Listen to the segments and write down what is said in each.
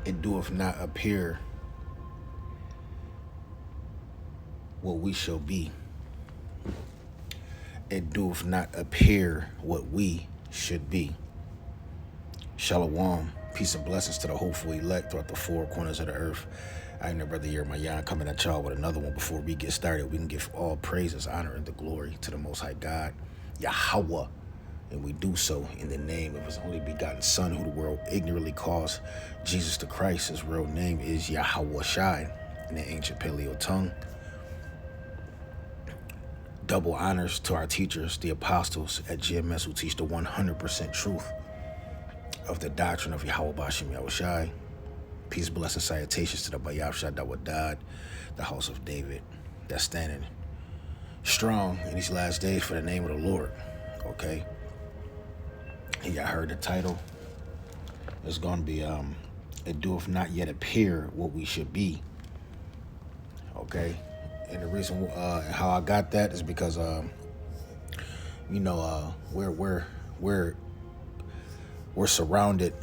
It doeth not appear what we shall be. It doeth not appear what we should be. Shalom. Peace and blessings to the hopeful elect throughout the four corners of the earth. I am your brother here, my Yan, coming at y'all with another one. Before we get started, we can give all praises, honor, and the glory to the Most High God, Yahweh. And we do so in the name of his only begotten Son, who the world ignorantly calls Jesus the Christ. His real name is Yahweh Shai in the ancient Paleo tongue. Double honors to our teachers, the apostles at GMS, who teach the 100% truth of the doctrine of Yahweh Bashim Yahweh Shai. Peace, blessings, salutations to the Bayab Shadawad, the house of David, that's standing strong in these last days for the name of the Lord. Okay? And y'all heard the title. It's going to be, it doeth not yet appear what we should be. Okay? And the reason how I got that is because, we're surrounded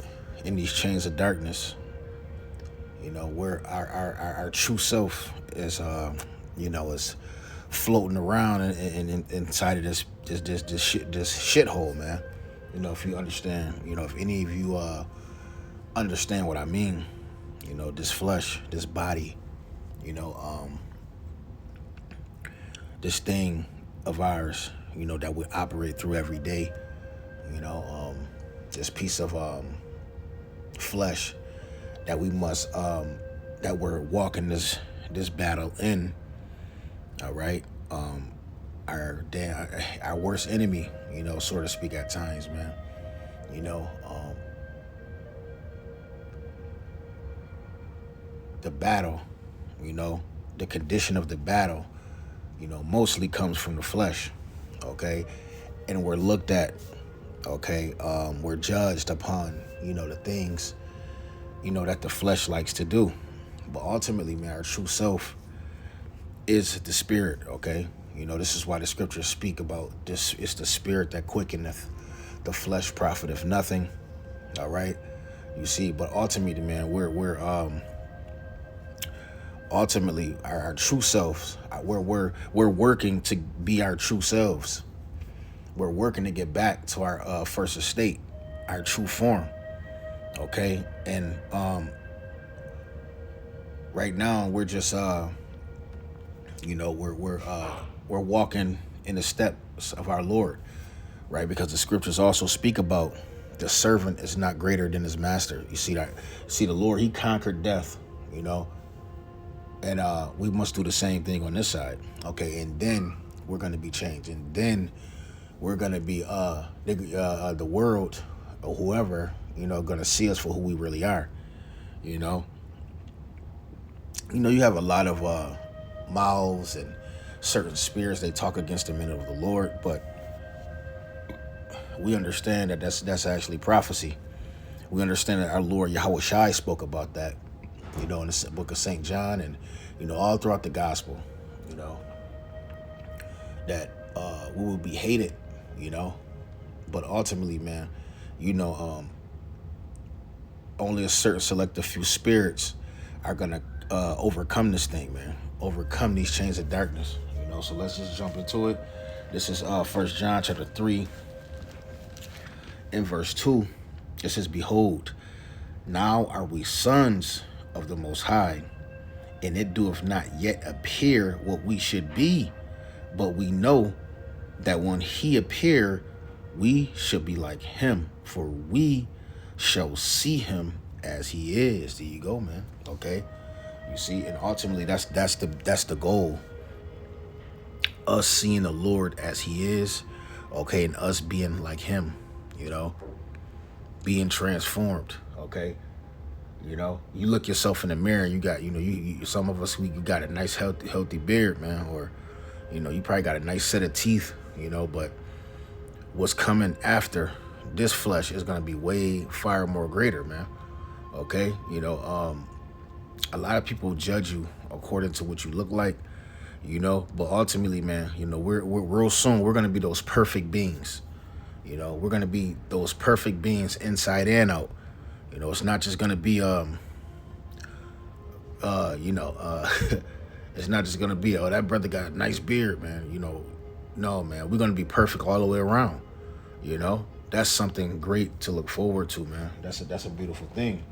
in these chains of darkness. You know, where our true self is, is floating around inside of this shithole, man. You know, if you understand, if any of you understand what I mean, this flesh, this body, this thing of ours, that we operate through every day, this piece of flesh that we must that we're walking this battle in. All right. Our worst enemy, so to speak, at times, man. The battle, the condition of the battle, mostly comes from the flesh. Okay. And we're looked at, okay, we're judged upon, the things that the flesh likes to do. But ultimately, man, our true self is the spirit, okay? This is why the scriptures speak about this. It's the spirit that quickeneth, the flesh profiteth nothing, all right? You see, but ultimately, man, we're ultimately our true selves, we're working to be our true selves. We're working to get back to our first estate, our true form. Okay, and right now we're just we're walking in the steps of our Lord, right? Because the scriptures also speak about the servant is not greater than his master. You see that? See, the Lord, he conquered death, and we must do the same thing on this side. Okay, and then we're going to be changed, and then we're going to be the world or whoever, going to see us for who we really are. You have a lot of mouths and certain spirits, they talk against the men of the Lord, but we understand that that's actually prophecy. We understand that our Lord Yahweh Shai spoke about that, in the book of St. John, and all throughout the gospel, that we will be hated, but ultimately, man, only a certain selective few spirits are gonna overcome this thing, man. Overcome these chains of darkness. So let's just jump into it. This is 1 John chapter 3 in verse 2. It says, "Behold, now are we sons of the Most High, and it doeth not yet appear what we should be, but we know that when he appear, we shall be like him, for we shall see him as he is." There you go, man. Okay, you see, and ultimately that's the goal. Us seeing the Lord as he is, okay, and us being like him, being transformed. Okay, you look yourself in the mirror, and you got, you some of us, we got a nice healthy beard, man, or you probably got a nice set of teeth, but what's coming after this flesh is going to be way far more greater, man. Okay, a lot of people judge you according to what you look like, but ultimately, man, we're real soon we're going to be those perfect beings. We're going to be those perfect beings inside and out. It's not just going to be it's not just gonna be, oh, that brother got a nice beard, man. No, man, we're gonna be perfect all the way around. That's something great to look forward to, man. That's a beautiful thing.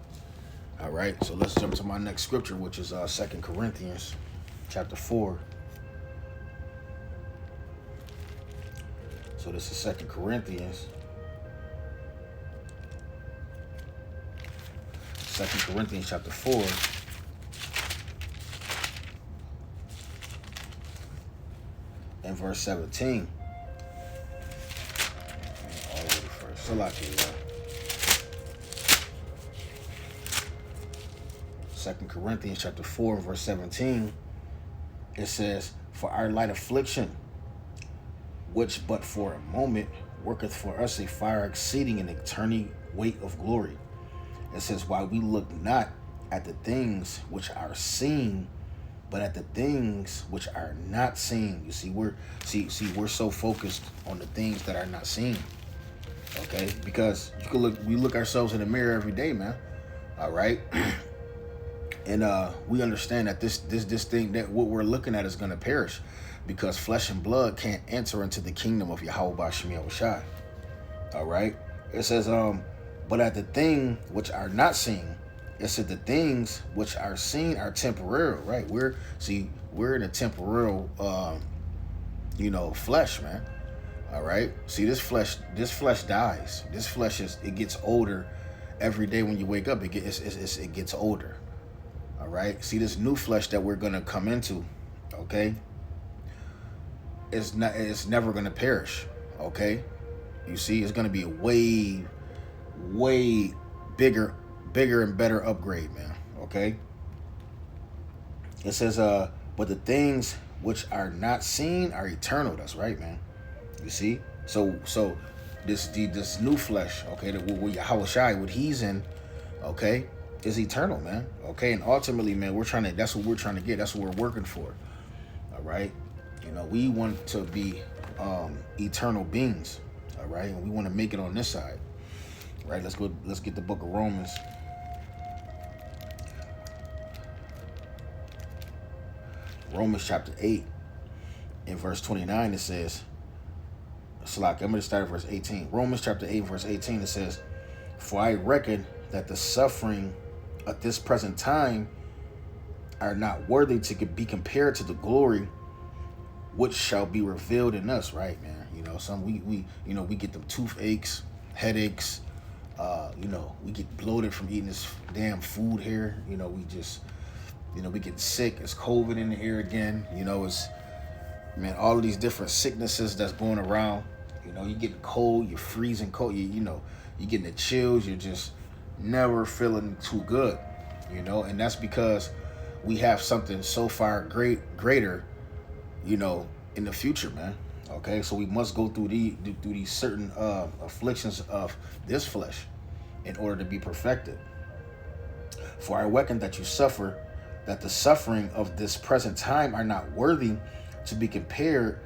All right, so let's jump to my next scripture, which is 2 Corinthians chapter 4. So this is 2 Corinthians. 2 Corinthians chapter 4. And verse 17. All the way to first. Salaki, 2 Corinthians chapter 4 and verse 17. It says, "For our light affliction, which but for a moment worketh for us a fire exceeding an eternal weight of glory." It says, "While we look not at the things which are seen, but at the things which are not seen." You see, we're so focused on the things that are not seen. Okay, because we look ourselves in the mirror every day, man. All right, and we understand that this thing, that what we're looking at is going to perish, because flesh and blood can't enter into the kingdom of Yahweh B'Shem Yahushai. All right, it says, but at the thing which are not seen. It said the things which are seen are temporal, right? We're in a temporal, flesh, man. All right. See, this flesh dies. This flesh it gets older every day. When you wake up, it gets older. All right. See, this new flesh that we're gonna come into, okay, it's never gonna perish. Okay. You see, it's gonna be a way bigger and better upgrade, man. Okay. It says, but the things which are not seen are eternal. That's right, man. You see, so this new flesh, okay, that Yahushai, what he's in, okay, is eternal, man. Okay, and ultimately, man, that's what we're trying to get. That's what we're working for. All right, we want to be eternal beings. All right, and we want to make it on this side. All right, let's get the book of Romans. Romans chapter 8 in verse 29, it says, I'm going to start at verse 18. Romans chapter 8 verse 18, it says, "For I reckon that the suffering at this present time are not worthy to be compared to the glory which shall be revealed in us." Right, man. We get them toothaches, headaches. We get bloated from eating this damn food here. We get sick. It's COVID in the air again. All of these different sicknesses that's going around. You get cold, you're freezing cold. You getting the chills. You're just never feeling too good. And that's because we have something so far greater, in the future, man. Okay, so we must go through these certain afflictions of this flesh in order to be perfected. "For I reckon that the suffering of this present time are not worthy to be compared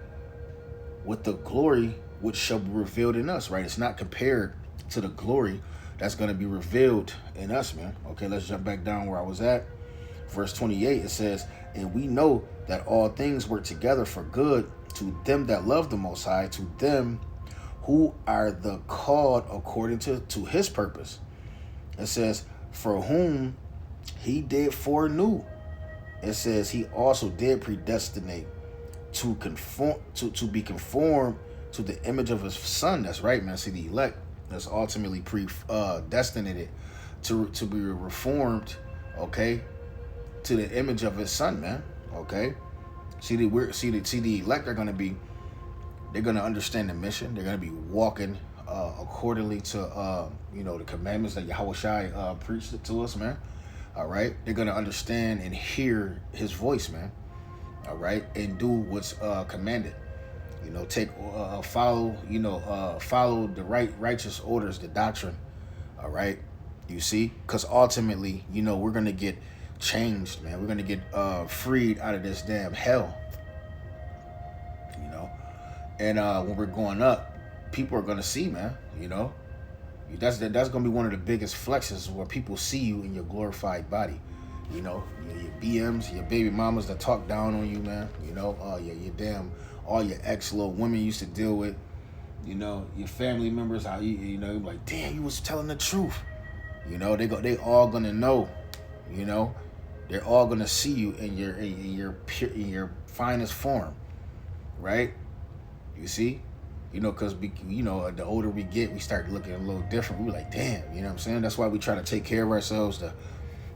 with the glory which shall be revealed in us." Right? It's not compared to the glory that's going to be revealed in us, man. Okay, let's jump back down where I was at. Verse 28, it says, "And we know that all things work together for good to them that love the Most High, to them who are the called according to his purpose." It says, "For whom he did foreknew," it says, "he also did predestinate to be conformed to the image of his son." That's right, man. See, the elect that's ultimately predestinated to be reformed, okay, to the image of his son, man. Okay. See, the elect are they're gonna understand the mission. They're gonna be walking accordingly to the commandments that Yahushai preached to us, man. All right, they're gonna understand and hear his voice, man. All right, and do what's commanded. Follow the righteous orders, the doctrine. All right, you see, because ultimately, we're gonna get changed, man. We're gonna get freed out of this damn hell. And when we're going up, people are gonna see, man. That's gonna be one of the biggest flexes, where people see you in your glorified body. You know, your BMs, your baby mamas that talk down on you, man. You know, your damn, all your ex little women you used to deal with. You know, your family members, how you know, you're like, damn, you was telling the truth. You know, they all gonna know. You know, they're all gonna see you in your finest form, right? You see, you know, because the older we get, we start looking a little different. We like, damn, you know what I'm saying? That's why we try to take care of ourselves.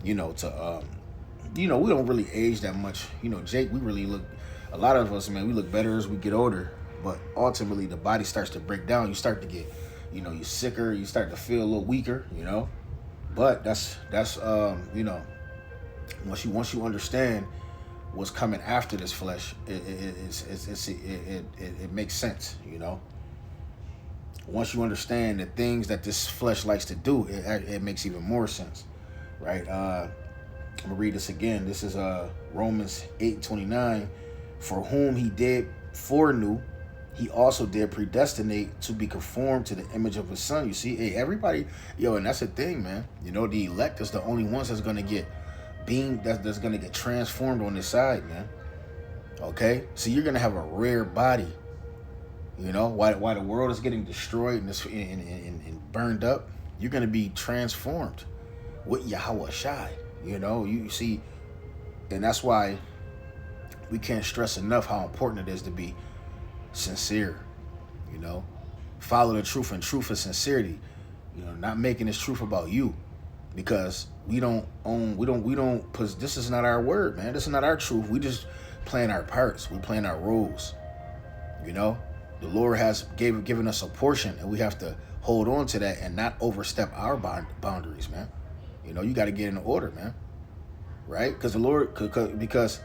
We don't really age that much. You know, Jake, we really look. A lot of us, man, we look better as we get older. But ultimately, the body starts to break down. You start to get, you're sicker. You start to feel a little weaker. You know, but that's once you understand what's coming after this flesh, it makes sense. You know, once you understand the things that this flesh likes to do, it makes even more sense, right? I'm gonna read this again. This is Romans 8:29. For whom he did foreknew, he also did predestinate to be conformed to the image of his son. You see, hey, everybody, and that's the thing, man. You know, the elect is the only ones that's gonna get that's gonna get transformed on this side, man. Okay, so you're gonna have a rare body. You know, why the world is getting destroyed and burned up, you're gonna be transformed with Yahweh Shai. You know, you see, and that's why we can't stress enough how important it is to be sincere. You know, follow the truth, and truth is sincerity. You know, not making this truth about you, because we don't. This is not our word, man. This is not our truth. We just playing our parts. We playing our roles. You know, the Lord has given us a portion, and we have to hold on to that and not overstep our boundaries, man. You know, you got to get in order, man. Right? Because the Lord, because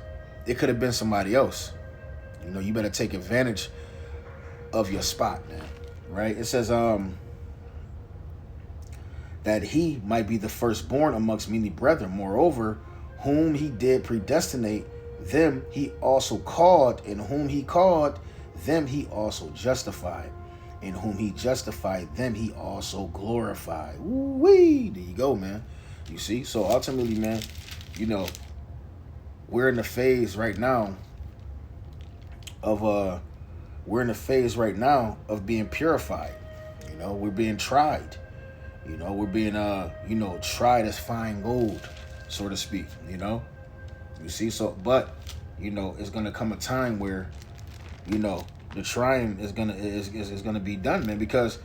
it could have been somebody else. You know, you better take advantage of your spot, man. Right? It says that he might be the firstborn amongst many brethren. Moreover, whom he did predestinate, them he also called, and whom he called, them he also justified, and whom he justified, them he also glorified. Woo-wee! There you go, man. You see? So ultimately, man, you know, we're in the phase right now of being purified. You know, we're being tried. You know, we're being tried as fine gold, so to speak. You know, you see. So, but it's gonna come a time where, the trying is gonna be done, man, because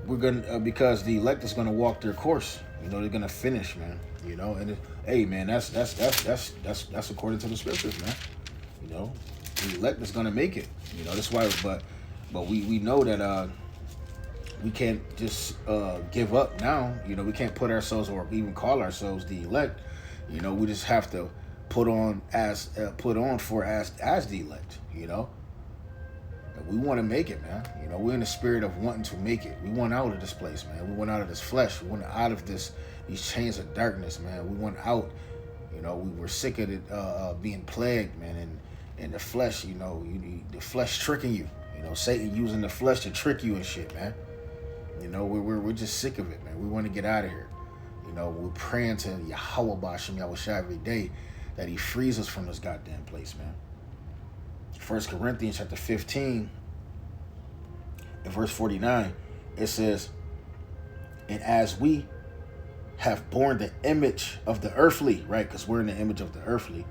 because the elect is gonna walk their course. You know, they're gonna finish, man. You know, and hey, man, that's according to the scriptures, man. You know, the elect is gonna make it. You know, that's why. But we know that we can't just give up now. You know, we can't put ourselves or even call ourselves the elect. You know, we just have to put on as the elect. You know, and we want to make it, man. You know, we're in the spirit of wanting to make it. We want out of this place, man. We want out of this flesh. We want out of these chains of darkness, man. We want out. You know, we were sick of it being plagued, man, and the flesh. You know, the flesh tricking you. You know, Satan using the flesh to trick you and shit, man. You know, we're just sick of it, man. We want to get out of here. You know, we're praying to Yahweh Bashem Yahushua every day that he frees us from this goddamn place, man. 1 Corinthians chapter 15 and verse 49, it says, and as we have borne the image of the earthly, right, because we're in the image of the earthly,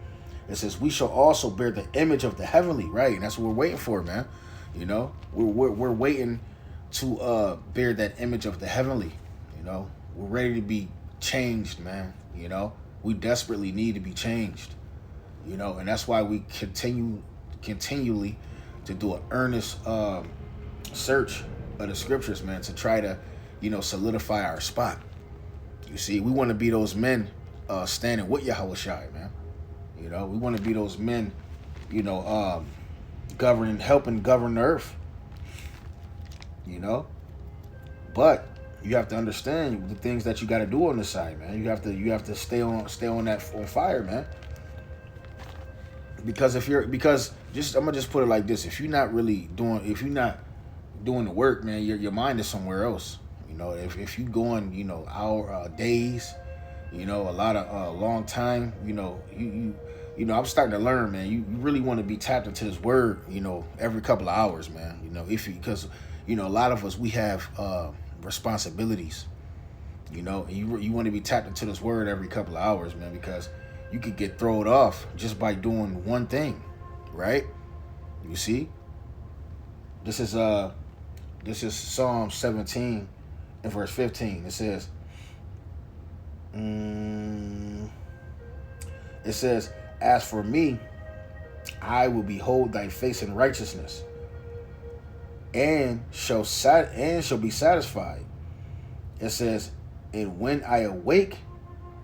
it says we shall also bear the image of the heavenly, right? And that's what we're waiting for, man. You know, we're waiting to bear that image of the heavenly. You know, we're ready to be changed, man. You know, we desperately need to be changed. You know, and that's why we continually to do an earnest search of the scriptures, man, to try to, solidify our spot. You see, we want to be those men standing with Yahweh Shai, man. You know, we want to be those men, helping govern the earth. You know, but you have to understand the things that you got to do on the side, man. You have to stay on fire, man. Because I'm gonna just put it like this: if you're not doing the work, man, your mind is somewhere else. You know, if you going, days, You know, a lot of long time. You know, you know, I'm starting to learn, man. You really want to be tapped into this word. You know, every couple of hours, man. You know, if you because you know a lot of us we have responsibilities. You know, and you want to be tapped into this word every couple of hours, man, because you could get thrown off just by doing one thing, right? You see, this is Psalm 17 and verse 15. It says, it says, "As for me, I will behold thy face in righteousness, and shall be satisfied." It says, "And when I awake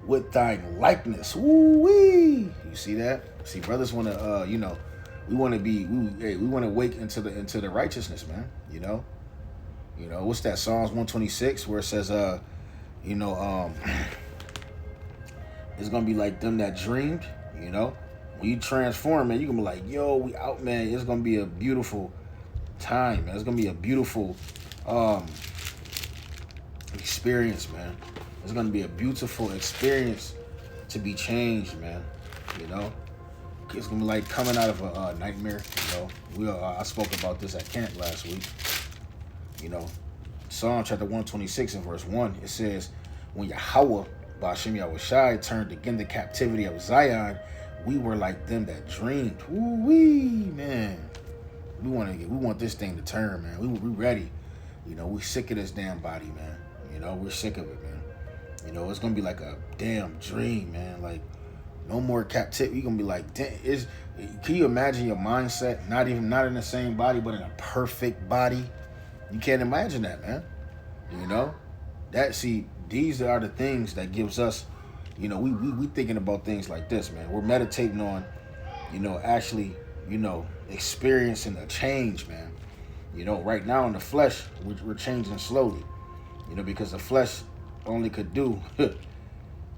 with thine likeness." Woo-wee. You see that? See, brothers want to, you know, we want to be, we want to wake into the righteousness, man. You know, what's that? Psalms 126, where it says, you know, it's gonna be like them that dreamed. You know, when you transform, man, you gonna be like, yo, we out, man. It's gonna be a beautiful time, man. It's gonna be a beautiful experience, man. It's gonna be a beautiful experience to be changed, man. You know, it's gonna be like coming out of a nightmare. You know, I spoke about this at camp last week. You know, Psalm chapter 126 and verse 1, it says, "When Yahweh, Ba'ashem Yahushai, turned again the captivity of Zion, we were like them that dreamed." Woo-wee, man. We want this thing to turn, man. We ready. You know, we sick of this damn body, man. You know, we're sick of it, man. You know, it's gonna be like a damn dream, man. Like, no more captivity. You're gonna be like, damn, can you imagine your mindset? Not in the same body, but in a perfect body. You can't imagine that, man. You know, these are the things that gives us. You know, we thinking about things like this, man. We're meditating on, you know, actually, you know, experiencing a change, man. You know, right now in the flesh, we're changing slowly. You know, because the flesh only could do,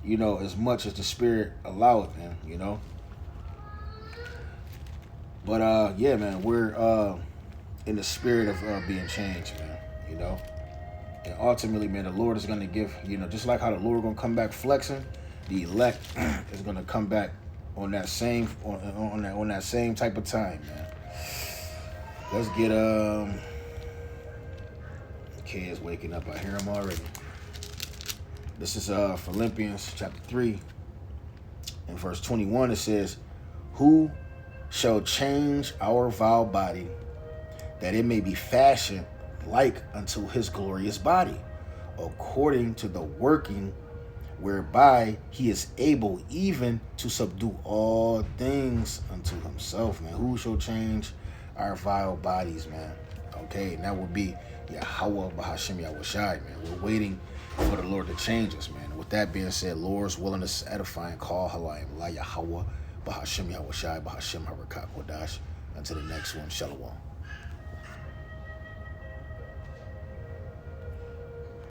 you know, as much as the spirit allow it, man. You know. But yeah, man, we're in the spirit of being changed, man. You know. And ultimately, man, the Lord is gonna give, you know, just like how the Lord gonna come back flexing, the elect is gonna come back on that same on that same type of time, man. Let's get kids waking up. I hear them already. This is Philippians chapter 3 and verse 21. It says, "Who shall change our vile body, that it may be fashioned like unto his glorious body, according to the working whereby he is able even to subdue all things unto himself." Man, who shall change our vile bodies, man? Okay, and that would be Yahweh Ba'ashem Yahushai, man. We're waiting for the Lord to change us, man. With that being said, Lord's willingness is edifying. Call Halayim La Yahweh Ba'ashem Yahushai Ba'ashem Harakat Kodash. Until the next one, Shalom.